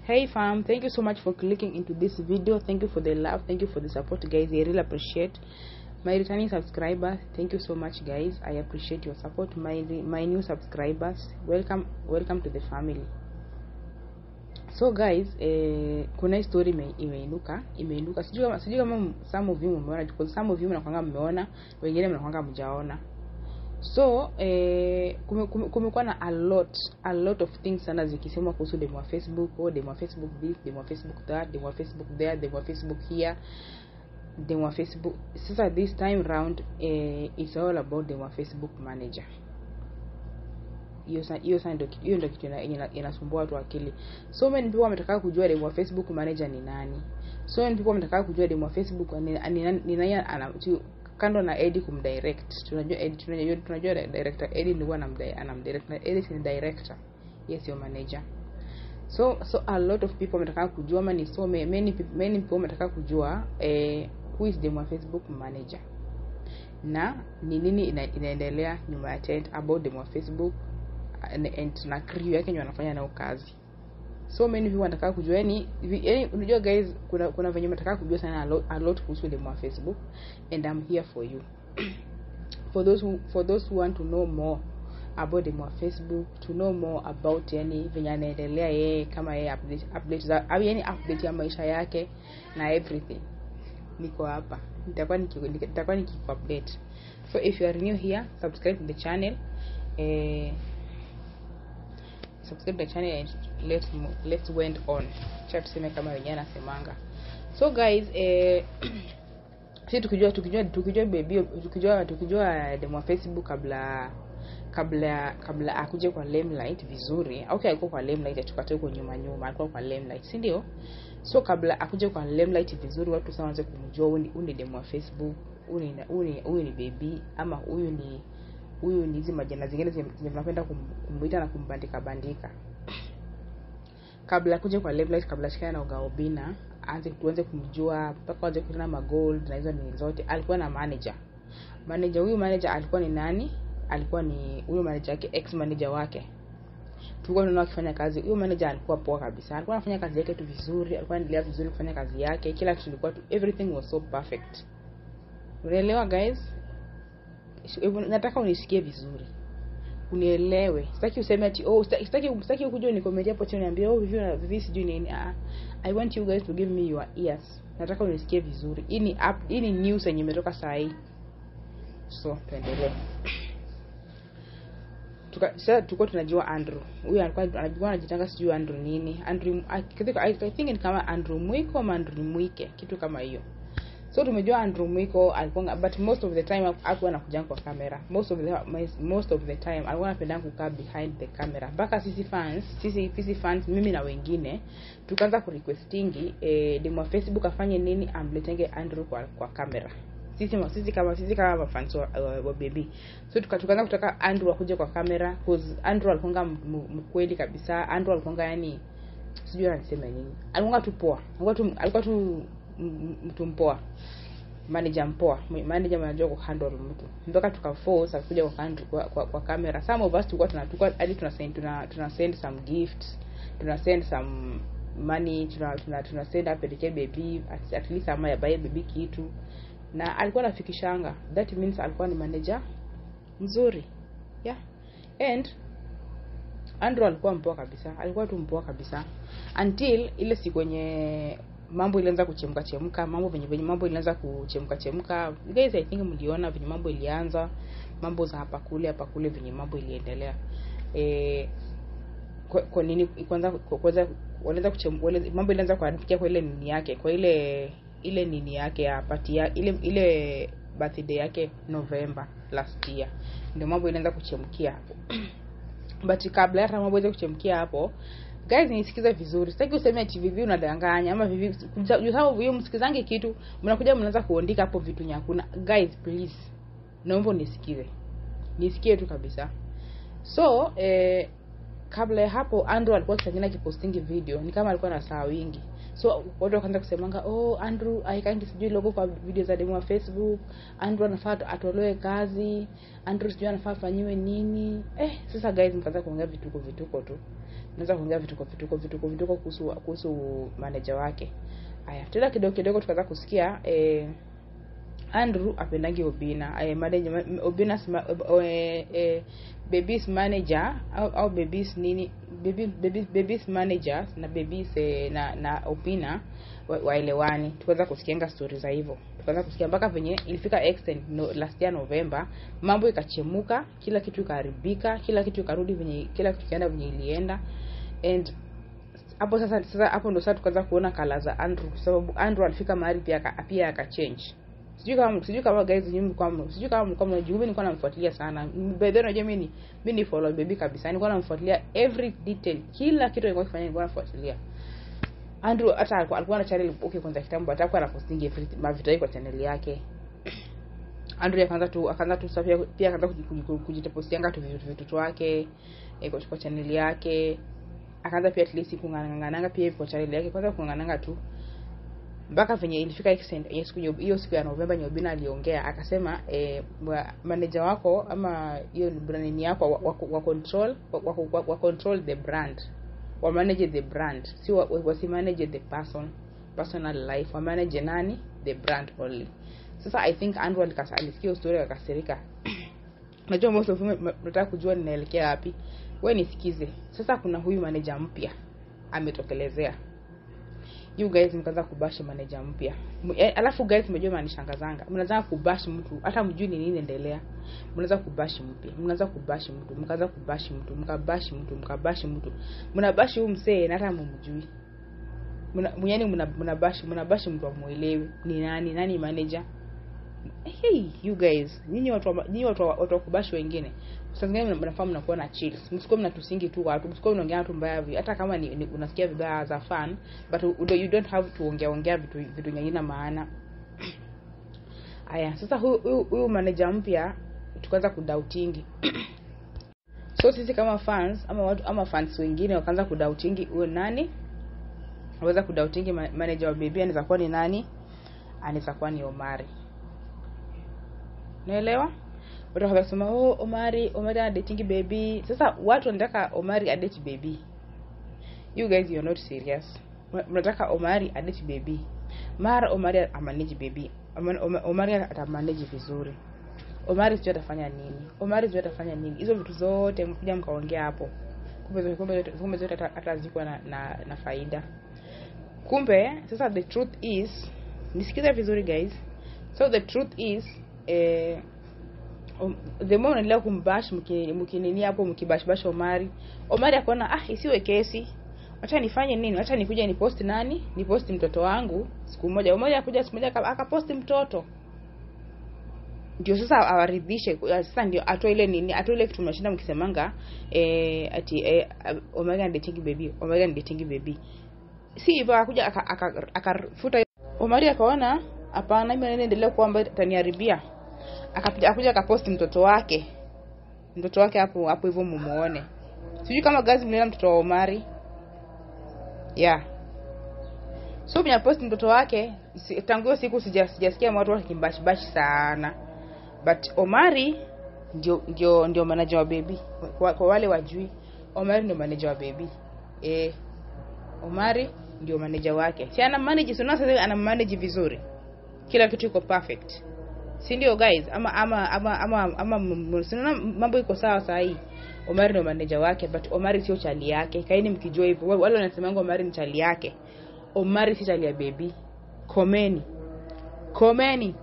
Hey fam, thank you so much for clicking into this video. Thank you for the love, thank you for the support guys. I really appreciate. My returning subscriber, thank you so much guys. I appreciate your support. My new subscribers, welcome to the family. So guys, kuna story imeinuka. Sijui kama some of you mmeona, because some of you mnakwanga mmeona, wengine mnakwanga mjaona. So kumekuwa na a lot of things sana zikisemwa kuhusu demo wa Facebook, demo wa Facebook this, demo wa Facebook that, demo wa Facebook there, demo wa Facebook here, demo wa Facebook. Sasa this time round it's all about demo wa Facebook manager. Hiyo ndio kitu inasumbua watu akili. So many people wametaka kujua demo wa Facebook manager ni nani. So many people wametaka kujua demo wa Facebook ni nani, kando na Eddie kumdirect. Tunajua director Eddie ndio anamdirect, na Eddie ni director, yes, your manager. So a lot of people wametaka kujua, many people wametaka kujua who is the Facebook manager, na ni nini inaendelea nyuma ya tent about the Facebook and na crew yake ndio wanafanya nao kazi. So many people wanataka kujua unajua guys, kuna venye mnataka kujua sana a lot kuhusu demo wa Facebook, and I'm here for you. For those who want to know more about demo wa Facebook, to know more about venye anaendelea yeye, kama yeye update za update ya maisha yake na everything, niko hapa. Nitakuwa update. So if you are new here, subscribe to the channel. Subscribe the channel and let's went on. Cha tuseme kama wenyewe anasemanga. So guys, sisi tukijua baby, tukijua demo wa Facebook kabla akuje kwa Limelight vizuri. Okay, alikuwa kwa Limelight, tukatoka huko nyuma, alikuwa kwa Limelight, si ndio? So kabla akuje kwa Limelight vizuri, watu sasa waanze kumjua huyu ni demo wa Facebook, huyu ni baby, ama huyu ni hizi majina zingine zinapenda kumuita na kumbandika. Kabla kuja kwa Limelight, kabla shikana na Ugaobina, tuanze kumjua, mpaka waje kuna magold na hizo ni zote. Alikuwa na manager. Huyu manager alikuwa ni nani? Alikuwa ni huyu manager yake, ex manager wake. Tulikuwa tunaona akifanya kazi. Huyu manager alikuwa poa kabisa. Alikuwa anafanya kazi yake tu vizuri, alikuwa anaendelea vizuri kufanya kazi yake. Kila kitu kilikuwa everything was so perfect. Unaelewa guys? Nataka unisikie vizuri, unielewe. Sitaki useme ati sitaki ukuje unikomenti hapo chini niambie vivi sijui nini. I want you guys to give me your ears. Nataka unisikie vizuri. Hii ni news yenye imetoka saa hii. So tuendelee. Tuko tunajua Andrew. Huyu alikuwa anajitanga sijui Andrew nini. I think ni kama Andrew Mwiko ama Andrew Mwike, kitu kama hiyo. So tumejua Andrew Mwiko alikuwa, but most of the time hakuwa anakuja kwa kamera. Most of the time alikuwa anapenda kukaa behind the camera. Mpaka sisi fans mimi na wengine tukaanza kurequestingi demo wa Facebook afanye nini amletenge Andrew kwa kamera. Sisi kama fans wa baby. So tukaanza kutaka Andrew akuje kwa kamera, because Andrew alikuwa mkweli kabisa. Andrew alikuwa sijui anasema nini. Alikuwa tu poa. Alikuwa tu mtu mpoa, manager mpoa, manager anajua ku handle mtu. Mpaka tukaforce akuja kwa kamera. Some of us tulikuwa hadi tuna send some gifts, tuna send some money, tuna send apeleke baby at least ama ya buy baby kitu, na alikuwa anafikishanga. That means alikuwa ni manager mzuri, yeah. And Andrew alikuwa mpoa kabisa, alikuwa tu mpoa kabisa until ile siku yenye mambo ilianza kuchemka, mambo ilianza kuchemka. You guys, I think mliona venye mambo ilianza, mambo za hapa kule venye mambo iliendelea. Kwa nini kwanza walianza mambo ilianza kuharibikia kwa ile nini yake, kwa ile nini yake ya party ya ile birthday yake November last year, ndio mambo ilianza kuchemkia. But kabla hata mambo iweze kuchemkia hapo, guys, nisikize vizuri. Sitaki useme ati vivi unadanganya ama vivi sababu hiyo msikizange kitu mnakuja mnaanza kuandika hapo vitu nyakuna. Guys, please, naomba nisikie tu kabisa. So kabla ya hapo Andrew alikuwa akifanya kipostingi video, ni kama alikuwa na saa wingi. So watu wakaanza kusemanga, Andrew aikangi sijui logo kwa video za demo wa Facebook, Andrew anafaa atolewe kazi, Andrew sijui anafaa fanyiwe nini. Sasa guys, mkaanza kuongea vituko tu. Naweza kuongea vituko kuhusu manager wake. Haya, tena kidogo tukaanza kusikia Andrew apendangi Obina. Manager Obina's baby's manager au baby's nini, baby's managers na baby's na Obina waelewani. Tukaanza kusikianga stories za hivyo. Tukaanza kusikia mpaka venye ilifika extent last year November, mambo ikachemuka, kila kitu ikaharibika, kila kitu ikarudi venye, kila kitu kaenda venye ilienda. And hapo sasa hapo ndo sasa tukaanza kuona kala za Andrew, sababu Andrew alifika mahali pia akachange. Sijui kama guys nyinyi sijui kama mlikuwa mnajua, mimi nilikuwa namfuatilia sana. By the way unajua mimi ni follow baby kabisa. Nilikuwa namfuatilia every detail, kila kitu alikuwa akifanya nilikuwa nafuatilia. Andrew hata alikuwa na channel okay kwanza kitambo, atakuwa anaposting everything mavitu kwa channel yake. Andrew akaanza tu pia akaanza kujitapostianga tu vitu wake kwa channel yake. Akaanza pia at least kung'ang'ananga pia kwa channel yake, kwanza kung'ang'ananga tu mpaka venye ilifika extent hiyo siku ya November Nyobina aliongea akasema manager wako ama hiyo brand yako wa control the brand, wa manage the brand, si wasi manage the personal life, wa manage nani, the brand only. Sasa I think Andrew alisikia story akasirika. Najua most of you mnataka kujua ninaelekea wapi, wewe nisikize. Sasa kuna huyu manager mpya ametokelezea. You guys mkaanza kubash manager mpya. Alafu guys mnajua manishangazanga. Mnaanza kubash mtu hata mjui ni nini inaendelea. Mnaanza kubash mpya. Mnaanza kubash mtu, mkaanza kubash mtu, mkabash mtu. Mnabash huyu msee na hata mumjui. Mnabash mtu amuelewi. Ni nani manager? Hey you guys, nyinyi watu kubash wengine. Sasa ngine mnafahamu mnakuwa na chills. Msiko mnatusingi tu watu, msiko mnaongea tu mbaya hivi. Hata kama ni unasikia vibaya za fan, but you don't have to ongea vitu nyingine maana. Aya, sasa huyu manager mpya tukaanza kudoubtingi. So sisi kama fans ama fans wengine wakaanza kudoubtingi huyo nani? Waweza kudoubtingi manager wa baby anaweza kuwa ni nani? Anaweza kuwa ni Omari. Naelewa? Watu wakasema Omari adating baby. Sasa watu wanataka Omari adate baby. You guys you're not serious. Mnataka Omari adate baby. Mara Omari amanage baby. Omari atamanage vizuri. Omari sio atafanya nini? Hizo vitu zote mkuja mkaongea hapo. Kumbe zote atazikwa na faida. Kumbe sasa the truth is, nisikize vizuri guys. So the truth is the more unaendelea kumbash mkinini hapo mkibash Omari akaona isiwe kesi, acha nifanye nini, acha nikuja nipost nani, nipost mtoto wangu siku moja. Omari akuja siku moja akapost mtoto, ndio sasa awaridhishe. Sasa ndio atoe ile kitu mnashinda mkisemanga ati Omari dating baby. Si hivyo, akuja akafuta Omari akaona hapana, mimi naendelea kuomba taniharibia. Akakuja akapost mtoto wake hapo hivyo mumuone. Sijui kama guys mliona mtoto wa Omari. Yeah. So mimi post mtoto wake tangu hiyo siku sijasikia watu wakimbash sana. But Omari ndio manager wa baby. Kwa wale wajui, Omari ndio manager wa baby. Omari ndio manager wake. Si ana manage, sasa ana manage vizuri. Kila kitu iko perfect. Si ndio guys? Ama mambo iko sawa saa hii. Omari ndio manager wake, but Omari sio chali yake. Kaini mkijua hivyo. Wale wanasema Omari ni chali yake. Omari si chali ya baby. Komeni.